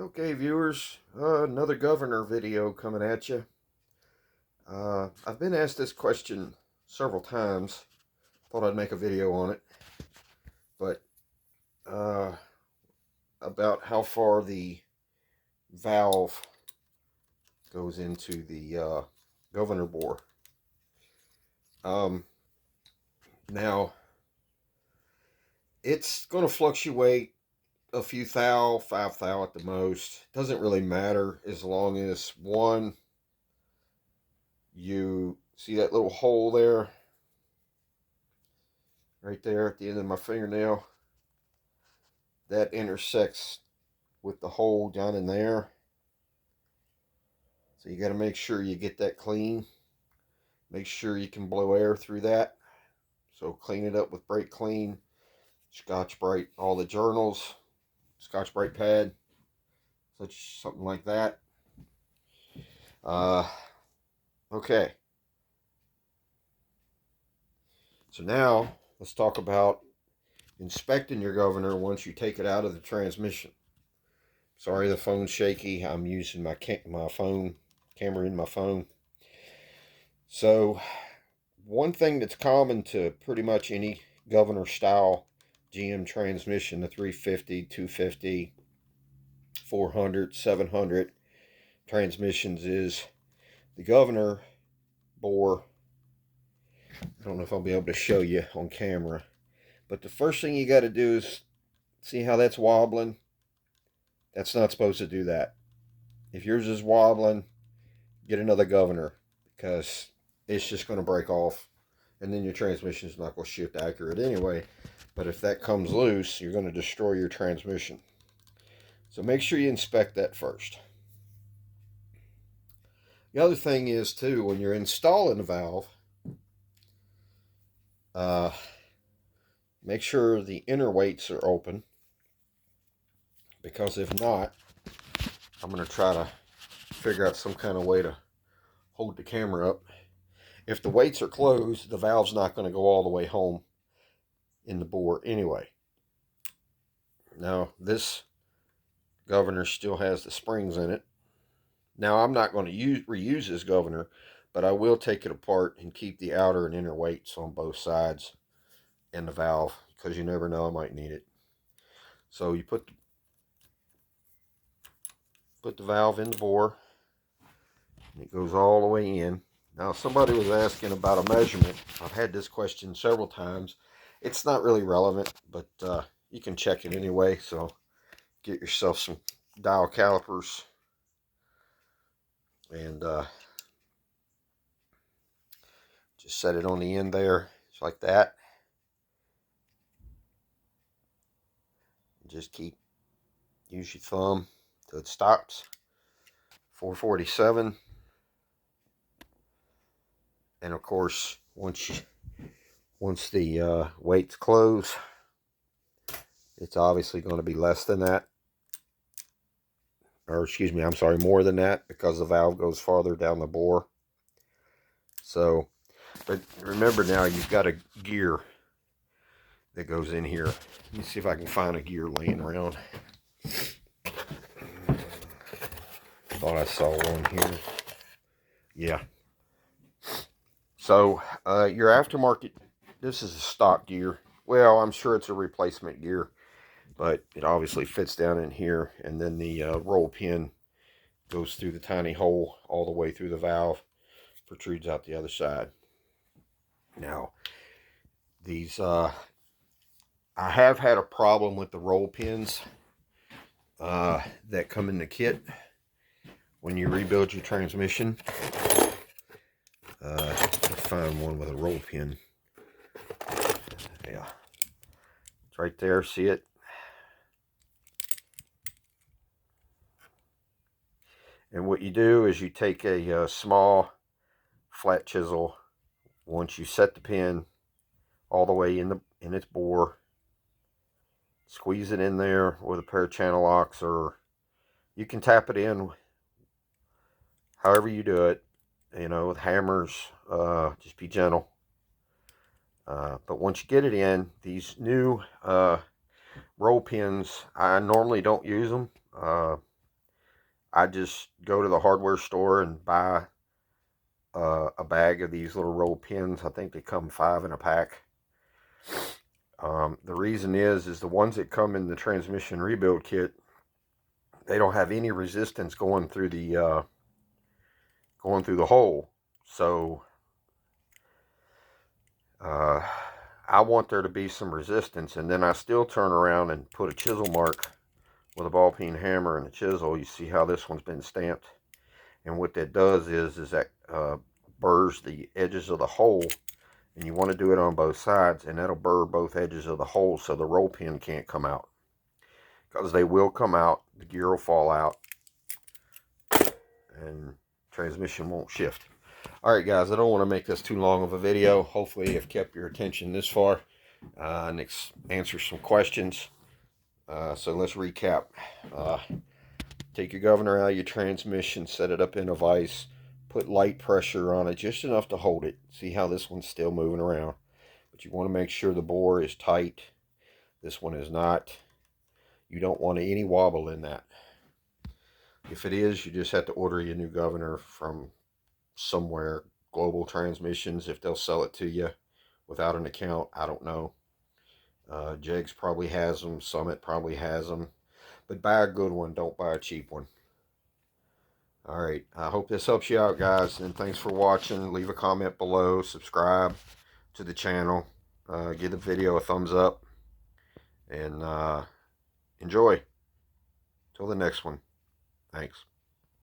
Okay, viewers, another governor video coming at you. I've been asked this question several times. Thought I'd make a video on it, but uh, about how far the valve goes into the governor bore. Um, Now, it's going to fluctuate a few thou, 5 thou at the most. Doesn't really matter as long as one, you see that little hole there, right there at the end of my fingernail, that intersects with the hole down in there. So you got to make sure you get that clean. Make sure you can blow air through that. So clean it up with Brake Clean, Scotch-Brite, all the journals, Scotch-Brite pad, something like that. Uh, okay. So now let's talk about inspecting your governor once you take it out of the transmission. Sorry, the phone's shaky. I'm using my phone camera in my phone. So one thing that's common to pretty much any governor style GM transmission, the 350, 250, 400, 700 transmissions, is the governor bore. I don't know if I'll be able to show you on camera, but the first thing you got to do is see how that's wobbling. That's not supposed to do that. If yours is wobbling, get another governor, because it's just going to break off, and then your transmission is not going to shift accurate anyway. But if that comes loose, you're going to destroy your transmission. So make sure you inspect that first. The other thing is, too, when you're installing the valve, make sure the inner weights are open, because if not, I'm going to try to figure out some kind of way to hold the camera up. If the weights are closed, the valve's not going to go all the way home in the bore anyway. Now, this governor still has the springs in it. Now, I'm not going to reuse this governor, but I will take it apart and keep the outer and inner weights on both sides and the valve, because you never know, I might need it. So you put the valve in the bore, and it goes all the way in. Now, somebody was asking about a measurement. I've had this question several times. It's not really relevant, but you can check it anyway. So get yourself some dial calipers and just set it on the end there, just like that. Just use your thumb till it stops. 447. And of course, once the weights close, it's obviously going to be less than that. Or excuse me, I'm sorry, more than that, because the valve goes farther down the bore. So, but remember now, you've got a gear that goes in here. Let me see if I can find a gear laying around. Thought I saw one here. Yeah. So, your aftermarket, this is a stock gear. Well, I'm sure it's a replacement gear, but it obviously fits down in here, and then the roll pin goes through the tiny hole all the way through the valve, protrudes out the other side. Now, these, I have had a problem with the roll pins that come in the kit when you rebuild your transmission. Find one with a roll pin. Yeah, it's right there. See it? And what you do is you take a small flat chisel. Once you set the pin all the way in its bore, squeeze it in there with a pair of channel locks, or you can tap it in however you do it, with hammers. Just be gentle. But once you get it in, these new roll pins, I normally don't use them. I just go to the hardware store and buy a bag of these little roll pins. I think they come 5 in a pack. The reason is the ones that come in the transmission rebuild kit, they don't have any resistance going through the hole. So I want there to be some resistance, and then I still turn around and put a chisel mark with a ball peen hammer and a chisel. You see how this one's been stamped, and what that does is that burrs the edges of the hole, and you want to do it on both sides, and that'll burr both edges of the hole so the roll pin can't come out, because they will come out. The gear will fall out and transmission won't shift. Alright guys, I don't want to make this too long of a video. Hopefully I've kept your attention this far and answer some questions. So let's recap. Take your governor out of your transmission, set it up in a vise, put light pressure on it, just enough to hold it. See how this one's still moving around. But you want to make sure the bore is tight. This one is not. You don't want any wobble in that. If it is, you just have to order your new governor from somewhere. Global Transmissions, if they'll sell it to you without an account, I don't know. Jegs probably has them. Summit probably has them. But buy a good one. Don't buy a cheap one. Alright, I hope this helps you out, guys. And thanks for watching. Leave a comment below. Subscribe to the channel. Give the video a thumbs up. And enjoy. Till the next one. Thanks.